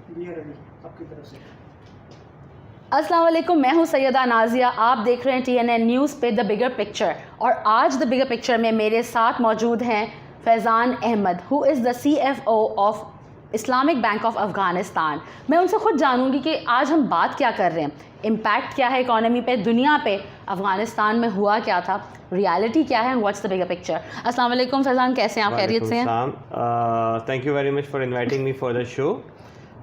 आपकी तरफ से। अस्सलाम वालेकुम, मैं हूं सैयदा नाजिया। आप देख रहे हैं TNN न्यूज़ पे द बिगर पिक्चर, और आज द बिगर पिक्चर में मेरे साथ मौजूद हैं Faizan Ahmed, who is the CFO of Islamic bank of Afghanistan. मैं उनसे ख़ुद जानूंगी कि आज हम बात क्या कर रहे हैं, इम्पैक्ट क्या है इकॉनमी पे, दुनिया पे, अफ़गानिस्तान में हुआ क्या था, रियलिटी क्या है, व्हाट्स द बिगर पिक्चर। अस्सलाम वालेकुम फैज़ान, कैसे हैं आप? खैरियत से हैं? Thank you very much for inviting me for the show.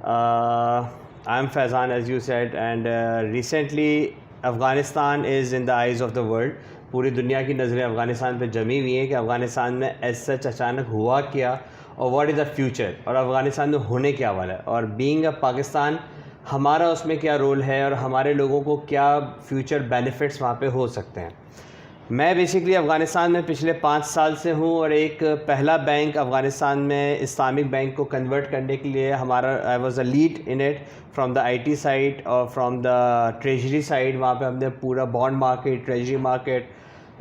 I am Faizan, as you said, and recently Afghanistan is in the eyes of the world. पूरी दुनिया की नज़रें अफ़गानिस्तान पे जमी हुई हैं कि अफ़गानिस्तान में एज सच अचानक हुआ क्या और व्हाट इज़ द फ्यूचर, और अफ़गानिस्तान में होने क्या वाला है, और बीइंग अ पाकिस्तान हमारा उसमें क्या रोल है, और हमारे लोगों को क्या फ्यूचर बेनिफिट्स वहाँ पे हो सकते हैं। मैं बेसिकली अफ़गानिस्तान में पिछले 5 साल से हूँ, और एक पहला बैंक अफ़गानिस्तान में इस्लामिक बैंक को कन्वर्ट करने के लिए हमारा I was a lead in it from the IT side और फ्रॉम द ट्रेजरी साइड। वहाँ पे हमने पूरा bond market, treasury market,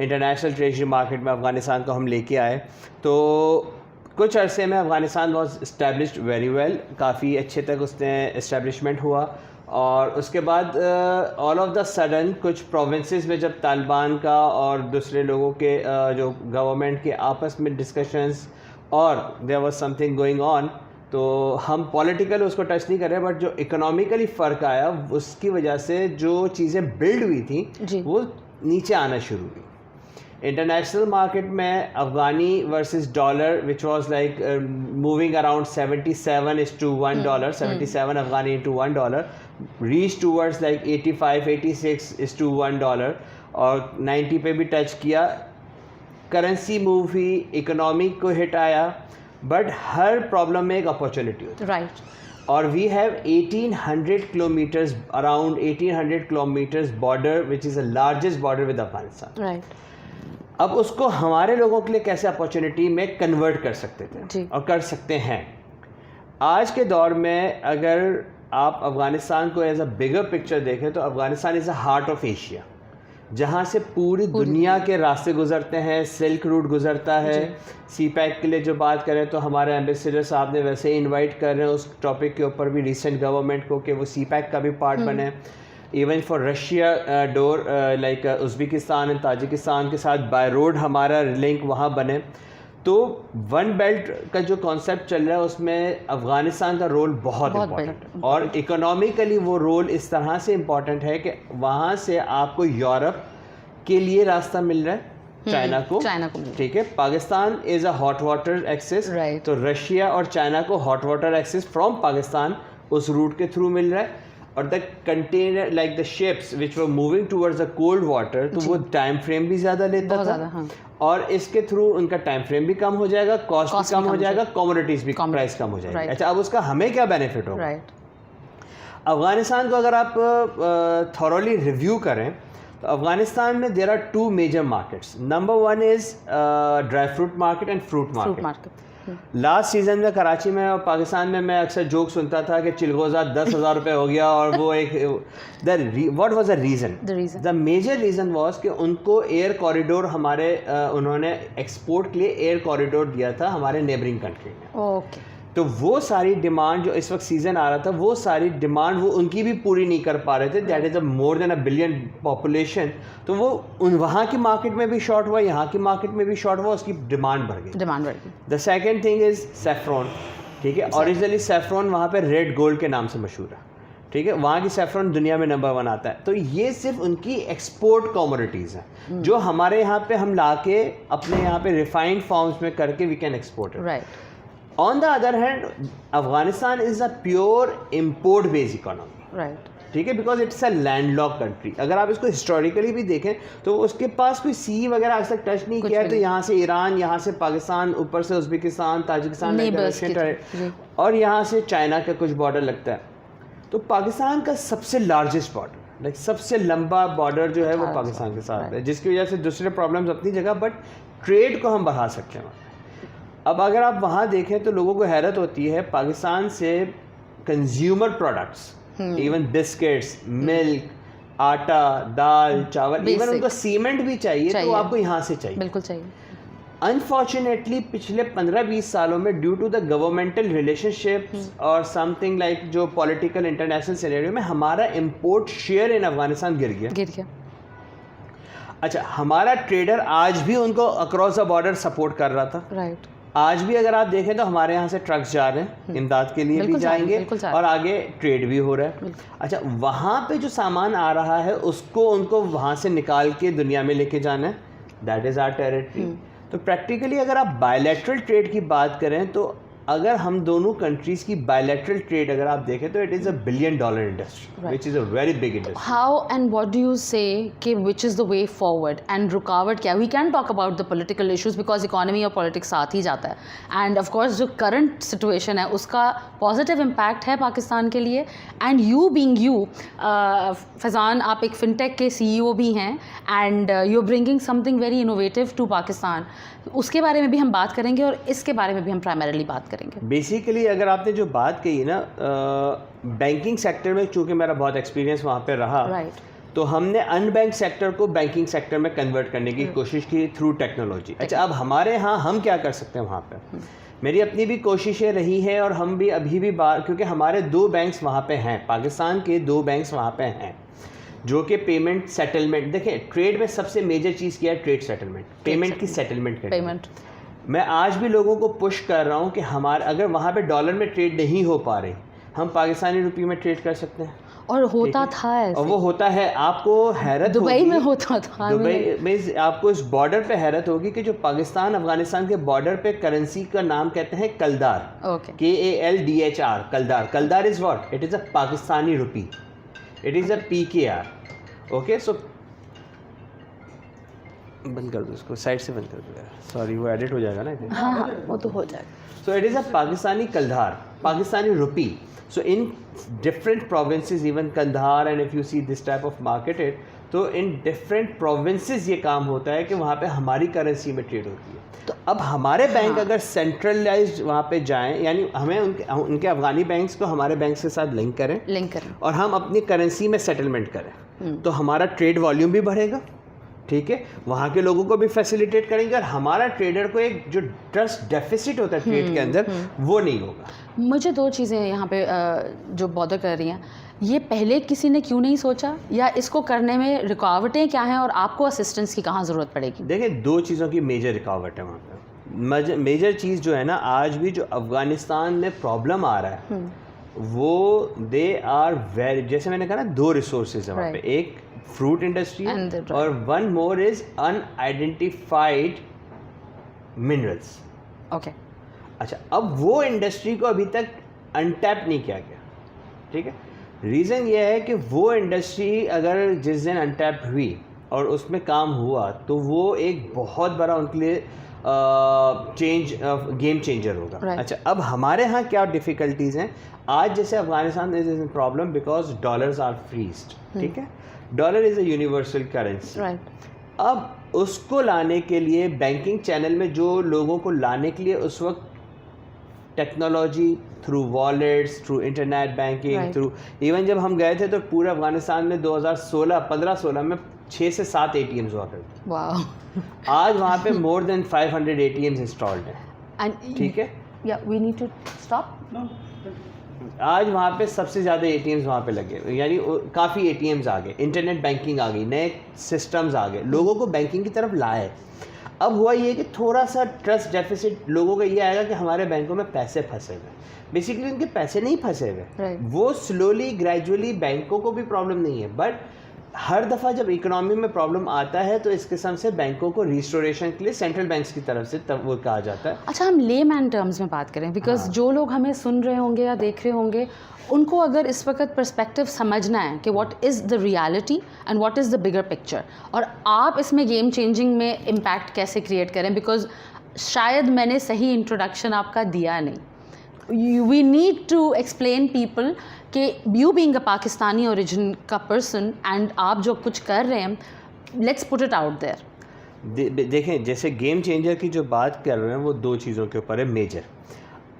international treasury market में अफ़गानिस्तान को हम लेके आए। तो कुछ अरसे में Afghanistan was established very well, काफ़ी अच्छे तक उसने इस्टेब्लिशमेंट हुआ। और उसके बाद ऑल ऑफ द सडन कुछ प्रोविंसेस में जब तालिबान का और दूसरे लोगों के जो गवर्नमेंट के आपस में डिस्कशंस और there was something going on, तो हम पॉलिटिकल उसको टच नहीं कर रहे, बट जो इकोनॉमिकली फ़र्क आया उसकी वजह से जो चीज़ें बिल्ड हुई थी वो नीचे आना शुरू हुई। इंटरनेशनल मार्केट में Afghani versus dollar which was like moving around 77:1 77 Afghani into $1 reach towards like 85-86:1 और 90 पे भी टच किया। करेंसी मूव हुई, इकोनॉमी को हिट आया, बट हर प्रॉब्लम में एक अपॉर्चुनिटी होती है, राइट। और we have 1800 kilometres, around 1800 kilometres border which is the largest border with Afghanistan. Right. अब उसको हमारे लोगों के लिए कैसे अपॉर्चुनिटी में कन्वर्ट कर सकते थे और कर सकते हैं। आज के दौर में अगर आप अफ़गानिस्तान को एज अ बिगर पिक्चर देखें तो Afghanistan is a heart of Asia, जहाँ से पूरी दुनिया के रास्ते गुजरते हैं, सिल्क रूट गुजरता है। CPEC के लिए जो बात करें तो हमारे एम्बेसडर साहब ने वैसे ही इनवाइट कर रहे हैं उस टॉपिक के ऊपर भी रिसेंट गवर्नमेंट को कि वो CPEC का भी पार्ट बने। Even for Russia door like Uzbekistan and Tajikistan के साथ बाय रोड हमारा लिंक वहाँ बने। तो वन बेल्ट का जो कॉन्सेप्ट चल रहा है उसमें अफ़गानिस्तान का रोल बहुत इम्पोर्टेंट है, और इकोनॉमिकली वो रोल इस तरह से इम्पोर्टेंट है कि वहाँ से आपको यूरोप के लिए रास्ता मिल रहा है, चाइना को, ठीक है। Pakistan is a hot water access, तो रशिया और चाइना को hot water access from Pakistan उस रूट के थ्रू मिल रहा है। और the container like the ships which were moving towards the cold water, तो वो टाइम फ्रेम भी ज़्यादा लेता था, हाँ। और इसके थ्रू उनका टाइम फ्रेम भी कम हो जाएगा, कॉस्ट भी कम हो जाएगा, कमोडिटीज़ भी प्राइस कम हो जाएगा। अच्छा, अब उसका हमें क्या बेनिफिट होगा? अफ़गानिस्तान को अगर आप थॉरोली रिव्यू करें तो अफ़गानिस्तान में there are 2 major markets. Number 1 is dry fruit market and fruit market. Last season में कराची में और पाकिस्तान में मैं अक्सर जोक सुनता था कि चिलगोज़ा 10,000 रुपये हो गया, और वो एक what was the reason? The major reason was कि उनको एयर कॉरिडोर हमारे उन्होंने एक्सपोर्ट के लिए एयर कॉरिडोर दिया था हमारे नेबरिंग कंट्री में। ओके। तो वो सारी डिमांड जो इस वक्त सीज़न आ रहा था, वो सारी डिमांड वो उनकी भी पूरी नहीं कर पा रहे थे। That is a more than 1 billion population. तो वो वहाँ की मार्केट में भी शॉर्ट हुआ, यहाँ की मार्केट में भी शॉर्ट हुआ, उसकी डिमांड बढ़ गई। The second thing is saffron, ठीक है। ओरिजिनली सेफ्रॉन वहाँ पे रेड गोल्ड के नाम से मशहूर है, ठीक है। वहाँ की सेफ्रॉन दुनिया में नंबर 1 आता है। तो ये सिर्फ उनकी एक्सपोर्ट कमोडिटीज़ हैं जो हमारे यहाँ पे हम ला के अपने यहाँ पे रिफाइंड फॉर्म्स में करके we can export it. Right. On the other hand Afghanistan is a pure import based economy, right, ठीक है, because it's a landlock country. अगर आप इसको हिस्टोरिकली भी देखें तो उसके पास कोई सी वगैरह आज तक टच नहीं किया है। तो यहाँ से ईरान, यहाँ से पाकिस्तान, ऊपर से उज़्बेकिस्तान, ताजिकिस्तान, और यहाँ से चाइना का कुछ बॉर्डर लगता है। तो पाकिस्तान का सबसे लार्जेस्ट बॉर्डर, लाइक सबसे लंबा बॉर्डर जो है वो पाकिस्तान के साथ है, जिसकी वजह से दूसरे प्रॉब्लम्स अपनी जगह, बट ट्रेड को हम बढ़ा सकते हैं। अब अगर आप वहाँ देखें तो लोगों को हैरत होती है, पाकिस्तान से consumer products, even biscuits, milk, आटा, दाल, चावल, इवन उनको सीमेंट भी चाहिए तो आपको यहाँ से चाहिए, बिल्कुल चाहिए। अनफॉर्चुनेटली पिछले 15-20 सालों में due to the governmental relationships और समथिंग लाइक जो पॉलिटिकल इंटरनेशनल सिनेरियो में हमारा इंपोर्ट शेयर इन अफगानिस्तान गिर गया। अच्छा, हमारा ट्रेडर आज भी उनको अक्रॉस द बॉर्डर सपोर्ट कर रहा था। राइट। आज भी अगर आप देखें तो हमारे यहाँ से ट्रक्स जा रहे हैं, इमदाद के लिए भी जाएंगे और आगे ट्रेड भी हो रहा है। अच्छा, वहाँ पे जो सामान आ रहा है उसको उनको वहाँ से निकाल के दुनिया में लेके जाना है, दैट इज़ आवर टेरिटरी। तो प्रैक्टिकली अगर आप बायलैटरल ट्रेड की बात करें तो अगर हम दोनों कंट्रीज़ की बायलैटरल ट्रेड अगर आप देखें तो it is $1 billion industry, which is a very big industry. How and what do you say कि which is the way forward and रुकावट क्या? We can talk about the political issues because economy और politics साथ ही जाता है and of course जो current situation है उसका पॉजिटिव इम्पैक्ट है पाकिस्तान के लिए। And you being you Faizan, आप एक फिनटेक के CEO भी हैं and you are bringing something very innovative to Pakistan. उसके बारे में भी हम बात करेंगे और इसके बारे में भी हम प्राइमरीली बात करेंगे। बेसिकली अगर आपने जो बात कही ना, बैंकिंग सेक्टर में चूँकि मेरा बहुत एक्सपीरियंस वहाँ पे रहा, राइट, तो हमने अनबैंक सेक्टर को बैंकिंग सेक्टर में कन्वर्ट करने की कोशिश की थ्रू टेक्नोलॉजी। अच्छा, अब हमारे यहाँ हम क्या कर सकते हैं वहाँ पे? मेरी अपनी भी कोशिशें रही हैं और हम भी अभी भी क्योंकि हमारे 2 बैंक्स वहाँ पे हैं, पाकिस्तान के 2 बैंक्स वहाँ पे हैं जो कि पेमेंट सेटलमेंट, देखें ट्रेड में सबसे मेजर चीज़ क्या है? ट्रेड सेटलमेंट, पेमेंट की सेटलमेंट पेमेंट। मैं आज भी लोगों को पुश कर रहा हूँ कि हमारे अगर वहाँ पे डॉलर में ट्रेड नहीं हो पा रही, हम पाकिस्तानी रुपये में ट्रेड कर सकते हैं। और होता था ऐसे, और वो होता है। आपको हैरत दुबई में होता था। दुबई में आपको इस बॉर्डर पे हैरत होगी कि जो पाकिस्तान अफगानिस्तान के बॉर्डर पे करेंसी का नाम कहते हैं कलदार, KALDHR, कलदार। कलदार is what? It is a Pakistani rupee, it is a PKR। Okay, so बंद कर दो इसको, साइड से बंद कर दो यार, सॉरी वो एडिट हो जाएगा ना। हाँ, वो तो हो जाएगा। So it is a Pakistani कलधार, Pakistani rupee. So in different provinces, even कलधार, and if you see this type of marketed, तो इन डिफरेंट प्रोविंसेस ये काम होता है कि वहाँ पे हमारी करेंसी में ट्रेड होती है। तो अब हमारे बैंक अगर सेंट्रलाइज्ड वहाँ पे जाएं, यानी हमें उनके अफगानी बैंक्स को हमारे बैंक के साथ लिंक करें और हम अपनी करेंसी में सेटलमेंट करें, तो हमारा ट्रेड वॉल्यूम भी बढ़ेगा, ठीक है, वहाँ के लोगों को भी फैसिलिटेट करेंगे और हमारा ट्रेडर को एक जो ट्रस्ट डेफिसिट होता है ट्रेड के अंदर वो नहीं होगा। मुझे 2 चीज़ें यहाँ पे जो बॉदर कर रही हैं, ये पहले किसी ने क्यों नहीं सोचा, या इसको करने में रुकावटें क्या हैं और आपको असिस्टेंस की कहाँ ज़रूरत पड़ेगी? देखिए, 2 चीज़ों की मेजर रुकावट है वहाँ पर। मेजर चीज़ जो है ना, आज भी जो अफ़गानिस्तान में प्रॉब्लम आ रहा है वो दे आर वेरी, जैसे मैंने कहा ना, 2 रिसोर्सेज है वहाँ पे, एक फ्रूट इंडस्ट्री और one more is unidentified minerals. Okay, अच्छा, अब वो इंडस्ट्री को अभी तक अनटैप नहीं किया गया, ठीक है। रीज़न ये है कि वो इंडस्ट्री अगर जिस दिन अनटैप हुई और उसमें काम हुआ तो वो एक बहुत बड़ा उनके लिए गेम चेंजर होगा। अच्छा, अब हमारे यहाँ क्या डिफ़िकल्टीज़ हैं आज? जैसे Afghanistan is in problem because dollars are freezed, ठीक है, dollar is a universal currency. अब उसको लाने के लिए बैंकिंग चैनल में जो लोगों को लाने के लिए उस वक्त technology through wallets, through internet banking, through even जब हम गए थे तो पूरे अफगानिस्तान में 2015-16 में 6 से 7 ATMs हुआ करते। वाह, आज वहाँ पे मोर देन 500 ATMs इंस्टॉल्ड हैं, ठीक है। या वी नीड टू स्टॉप। आज वहाँ पे सबसे ज़्यादा ATMs वहाँ पे लगे, यानी काफ़ी ATMs आ गए, इंटरनेट बैंकिंग आ गई, नए सिस्टम्स आ गए, लोगों को बैंकिंग की तरफ लाए। अब हुआ ये कि थोड़ा सा ट्रस्ट डेफिसिट लोगों का ये आएगा कि हमारे बैंकों में पैसे फंसे हुए। बेसिकली उनके पैसे नहीं फंसे हुए, वो स्लोली ग्रेजुअली, बैंकों को भी प्रॉब्लम नहीं है, बट हर दफ़ा जब इकोनॉमी में प्रॉब्लम आता है तो इस किस्म से बैंकों को रिस्टोरेशन के लिए सेंट्रल बैंक्स की तरफ से तब वो कहा जाता है। अच्छा, हम लेमैन टर्म्स में बात करें, बिकॉज जो लोग हमें सुन रहे होंगे या देख रहे होंगे, उनको अगर इस वक्त पर्सपेक्टिव समझना है कि what is the reality and what is the bigger picture, और आप इसमें गेम चेंजिंग में इम्पैक्ट कैसे क्रिएट करें, बिकॉज शायद मैंने सही इंट्रोडक्शन आपका दिया नहीं। We need to explain people कि you being a Pakistani origin का पर्सन एंड आप जो कुछ कर रहे हैं, let's put it out there. देखें, जैसे गेम चेंजर की जो बात कर रहे हैं वो 2 चीज़ों के ऊपर है मेजर।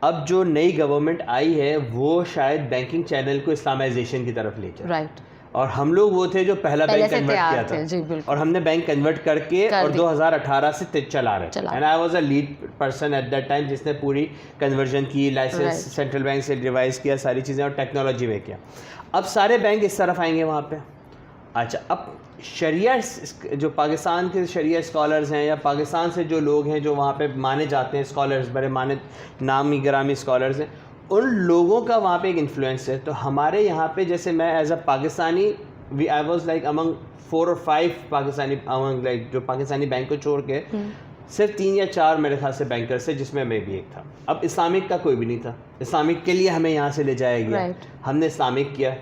अब जो नई गवर्नमेंट आई है वो शायद बैंकिंग चैनल को इस्लामाइजेशन की तरफ ले जाए, राइट। और हम लोग वो थे जो पहले बैंक कन्वर्ट किया था जी, बिल्कुल। और हमने बैंक कन्वर्ट करके और 2018 से चला रहे and I was a lead person at that time जिसने पूरी कन्वर्जन की, लाइसेंस सेंट्रल बैंक से रिवाइज किया, सारी चीज़ें और टेक्नोलॉजी में किया। अब सारे बैंक इस तरफ आएंगे वहाँ पे। अच्छा, अब शरिया जो पाकिस्तान के शरिया स्कॉलर्स हैं या पाकिस्तान से जो लोग हैं जो वहाँ पे माने जाते हैं स्कॉलर्स, बड़े माने नामी गिरामी स्कॉलर्स हैं, उन लोगों का वहाँ पे एक इन्फ्लुएंस है। तो हमारे यहाँ पे जैसे मैं as a Pakistani I was like among 4 or 5 Pakistani among like जो पाकिस्तानी बैंक को छोड़ के सिर्फ 3 या 4 मेरे ख्याल से बैंकर्स थे जिसमें मैं भी एक था। अब इस्लामिक का कोई भी नहीं था। इस्लामिक के लिए हमें यहाँ से ले जाया गया, हमने इस्लामिक किया।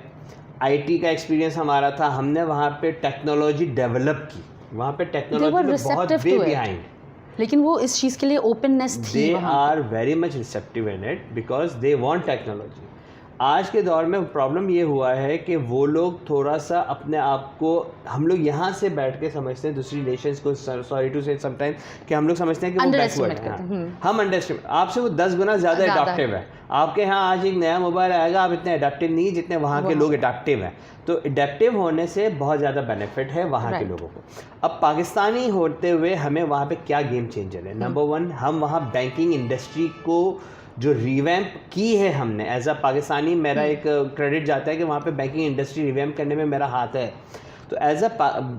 आईटी का एक्सपीरियंस हमारा था, हमने वहाँ पे टेक्नोलॉजी डेवलप की, वहाँ पे टेक्नोलॉजी में बहुत वे बिहाइंड, लेकिन वो इस चीज़ के लिए ओपननेस थी। They are very much receptive in it because they want technology. आज के दौर में प्रॉब्लम ये हुआ है कि वो लोग थोड़ा सा अपने आप को, हम लोग यहाँ से बैठ के समझते हैं दूसरी नेशंस को, सॉरी टू से समटाइम, कि हम लोग समझते हैं कि वो बैकवर्ड है। हम अंडरस्टिमेट, आपसे वो 10 गुना ज़्यादा अडॉप्टिव है। आपके यहाँ आज एक नया मोबाइल आएगा, आप इतने अडॉप्टिव नहीं जितने वहाँ के लोग अडॉप्टिव हैं। तो अडॉप्टिव होने से बहुत ज़्यादा बेनिफिट है वहाँ के लोगों को। अब पाकिस्तानी होते हुए हमें वहाँ पे क्या गेम चेंजर है? नंबर 1, हम वहाँ बैंकिंग इंडस्ट्री को जो रिवैम्प की है हमने एज अ पाकिस्तानी, मेरा एक क्रेडिट जाता है कि वहाँ पे बैंकिंग इंडस्ट्री रिवैम्प करने में मेरा हाथ है। तो एज अ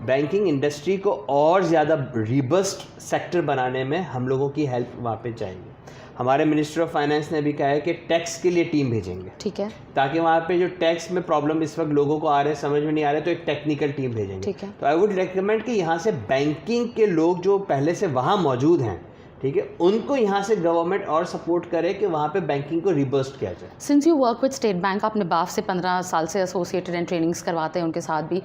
बैंकिंग इंडस्ट्री को और ज़्यादा रिबस्ट सेक्टर बनाने में हम लोगों की हेल्प वहाँ पे चाहिए। हमारे मिनिस्टर ऑफ फाइनेंस ने भी कहा है कि टैक्स के लिए टीम भेजेंगे, ठीक है, ताकि वहाँ पे जो टैक्स में प्रॉब्लम इस वक्त लोगों को आ रहे हैं, समझ में नहीं आ रहे, तो एक टेक्निकल टीम भेजेंगे, ठीक है। तो आई वुड रिकमेंड कि यहाँ से बैंकिंग के लोग जो पहले से वहाँ मौजूद हैं, ठीक है, उनको यहाँ से गवर्नमेंट और सपोर्ट करे कि वहाँ पे बैंकिंग को रिबर्स्ट किया जाए। Since you work with state bank, आपने बाफ से 15 साल से एसोसिएटेड एंड ट्रेनिंग्स करवाते हैं उनके साथ भी,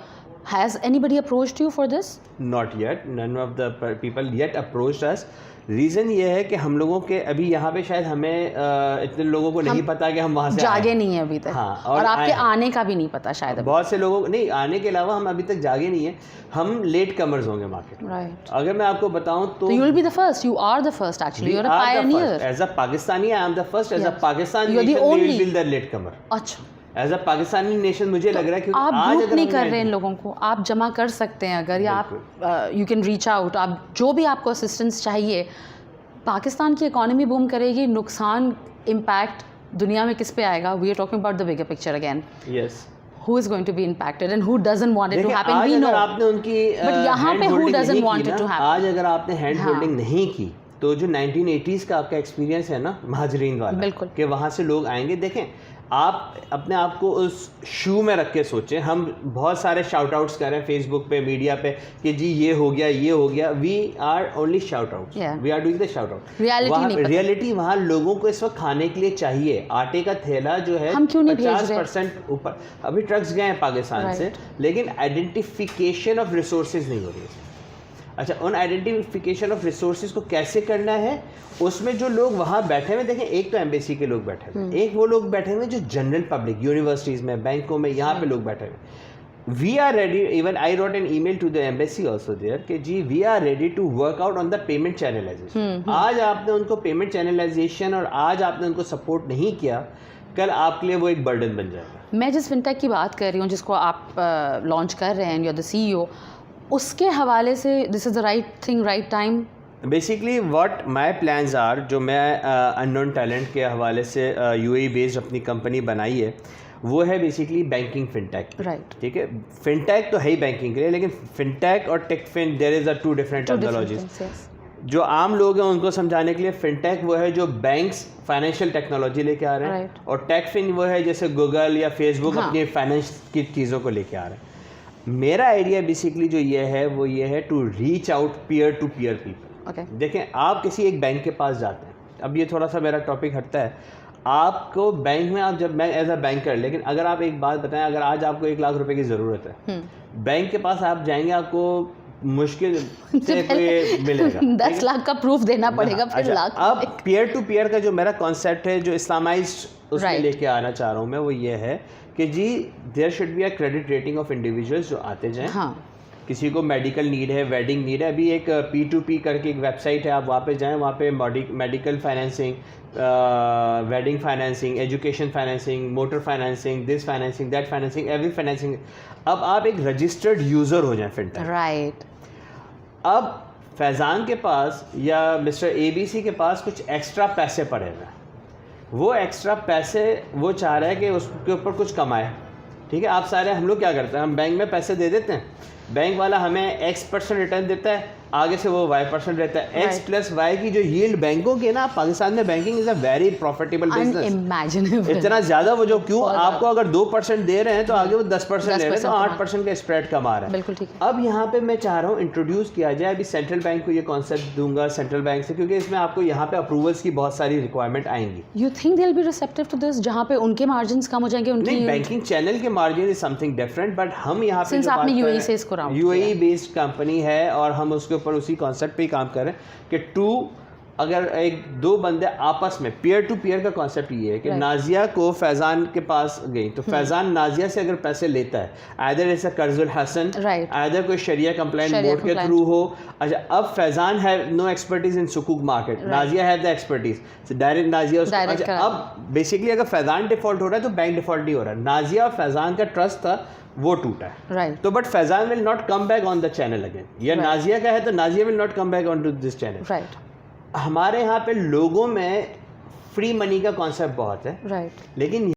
has anybody approached you for this? Not yet, none of the people yet approached us. Reason ये है कि हम लोगों के अभी यहाँ पे शायद हमें इतने लोगों को नहीं पता कि हम वहाँ से जागे नहीं है अभी तक। हाँ, और आपके आने का भी नहीं पता शायद। बहुत से लोगों को नहीं, आने के अलावा हम अभी तक जागे नहीं है, हम लेट कमर्स होंगे मार्केट में। राइट। अगर मैं आपको बताऊं तो you will be the first, you are the first actually, you are a pioneer. As a Pakistani I am the first, as a Pakistani you are the only the latecomer. अच्छा, as a Pakistani nation मुझे लग रहा है कि आप group नहीं कर रहे हैं लोगों को, आप जमा कर सकते हैं अगर, या आप यू कैन रीच आउट, आप जो भी आपको असिस्टेंस चाहिए। पाकिस्तान की इकोनॉमी बूम करेगी, नुकसान इम्पैक्ट दुनिया में किस पे आएगा? We are talking about the bigger picture again. Yes, who is going to be impacted and who doesn't want it to happen? We know. आपने उनकी but यहाँ पे who doesn't want it to happen? आज अगर आपने hand holding नहीं की तो जो 1980s का आपका एक्सपीरियंस है ना महाजरीन वाला, बिल्कुल, कि वहाँ से लोग आएंगे। देखें, आप अपने आप को उस शू में रख के सोचें। हम बहुत सारे शाउट आउट्स कर रहे हैं फेसबुक पे, मीडिया पे कि जी ये हो गया, ये हो गया। We are only shout outs, we are doing the shout out. Reality वहाँ लोगों को इस वक्त खाने के लिए चाहिए। आटे का थैला जो है 50% ऊपर, अभी ट्रक्स गए हैं पाकिस्तान से, लेकिन आइडेंटिफिकेशन ऑफ रिसोर्सेज नहीं हो रही है। अच्छा, उन आइडेंटिफिकेशन ऑफ रिसोर्सेज को कैसे करना है, उसमें जो लोग वहाँ बैठे हुए, देखें, एक तो एम्बेसी के लोग बैठे हुए, एक वो लोग बैठे हुए जो जनरल पब्लिक, यूनिवर्सिटीज़ में, बैंकों में, यहाँ पे लोग बैठे हुए। We are ready, even I wrote an email to the embassy also there कि जी we are ready to work out on the payment channelization. आज आपने उनको पेमेंट चैनलाइजेशन और आज आपने उनको सपोर्ट नहीं किया, कल आपके लिए वो एक बर्डन बन जाएगा। मैं जिस फिनटेक की बात कर रही हूँ, जिसको आप लॉन्च कर रहे हैं, यू आर द CEO, उसके हवाले से this is the right thing, right time. Basically what my plans are, जो मैं अननोन टैलेंट के हवाले से UAE बेस्ड अपनी कंपनी बनाई है, वो है बेसिकली बैंकिंग फिनटेक। राइट, ठीक है, फिनटेक तो है ही बैंकिंग के लिए, लेकिन फिनटेक और techfin there is a two different terminologies. जो आम लोग हैं उनको समझाने के लिए फिनटेक वो है जो बैंक्स फाइनेंशियल टेक्नोलॉजी लेके आ रहे हैं, और टेकफिन वो है जैसे गूगल या फेसबुक अपनी फाइनेंस की चीज़ों को लेके आ रहे हैं। मेरा आइडिया बेसिकली जो ये है to reach out peer to peer people. देखें, आप किसी एक बैंक के पास जाते हैं, अब ये थोड़ा सा मेरा टॉपिक हटता है, आपको बैंक में, आप जब मैं एज अ बैंकर, लेकिन अगर आप एक बात बताएं, अगर आज आपको 1 लाख रुपए की ज़रूरत है, बैंक के पास आप जाएंगे, आपको मुश्किल से कोई मिलेगा 10 लाख का प्रूफ देना पड़ेगा, फिर लाख। अब पीयर टू पीयर का जो मेरा कॉन्सेप्ट है, जो इस्लामाइज्ड उसमें लेके आना चाह रहा हूँ मैं, वो ये है कि जी there should be a credit rating of individuals जो आते जाएं। हाँ। किसी को मेडिकल नीड है, वेडिंग नीड है। अभी एक P2P करके एक वेबसाइट है, आप वहाँ पे जाएं, वहाँ पे medical financing, wedding financing, education financing, motor financing, this financing, that financing, every financing. अब आप एक रजिस्टर्ड यूज़र हो जाएं फिनटेक। राइट। अब फैज़ान के पास या मिस्टर ABC के पास कुछ एक्स्ट्रा पैसे पड़े हुए हैं, वो एक्स्ट्रा पैसे वो चाह रहा है कि उसके ऊपर कुछ कमाए। ठीक है, आप सारे, हम लोग क्या करते हैं, हम बैंक में पैसे दे देते हैं, बैंक वाला हमें X% रिटर्न देता है, आगे से वो Y% रहता है। X प्लस Y की जो यील्ड बैंकों की ना, पाकिस्तान में banking is a very profitable business. Unimaginable. इतना ज़्यादा वो जो क्यों आपको अगर 2% दे रहे हैं तो आगे वो 10% ले रहे हैं, तो 8% का स्प्रेड कमा रहा है। बिल्कुल ठीक है। अब यहाँ पे मैं चाह रहा हूँ इंट्रोड्यूस किया जाए, अभी सेंट्रल बैंक को ये कॉन्सेप्ट दूंगा सेंट्रल बैंक से, क्योंकि इसमें आपको यहाँ पे अप्रूवल्स की बहुत सारी रिक्वायरमेंट आएंगी। You think they will be receptive to this, जहाँ पे उनके मार्जिन्स कम हो जाएंगे? नहीं, बैंकिंग चैनल के margin is something different, but हम यहाँ पे सिंस आपने UAE से इसको राउंड किया, UAE बेस्ड कंपनी है और हम उसके ऊपर उसी कॉन्सेप्ट पे ही काम कर रहे हैं कि अगर एक दो बंदे आपस में पीयर टू पीयर का कॉन्सेप्ट ये है कि नाजिया को फैज़ान के पास गई तो फैज़ान नाजिया से अगर पैसे लेता है, आइदर इट्स अ कर्जुल हसन, आइदर कोई शरिया कंप्लाइंट बोर्ड के थ्रू हो। अच्छा, अब Faizan have no expertise in सुकूक market, Nazia have the expertise, direct Nazia उसको। अच्छा, अब बेसिकली अगर फैज़ान डिफॉल्ट हो रहा है तो बैंक डिफॉल्ट नहीं हो रहा है, नाजिया और फैज़ान का ट्रस्ट था वो टूटा है। राइट। तो but Faizan will not come back on the channel again, या नाजिया का है तो Nazia will not come back on to this channel. Right. हमारे यहाँ पे लोगों में फ्री मनी का कॉन्सेप्ट बहुत है, राइट, लेकिन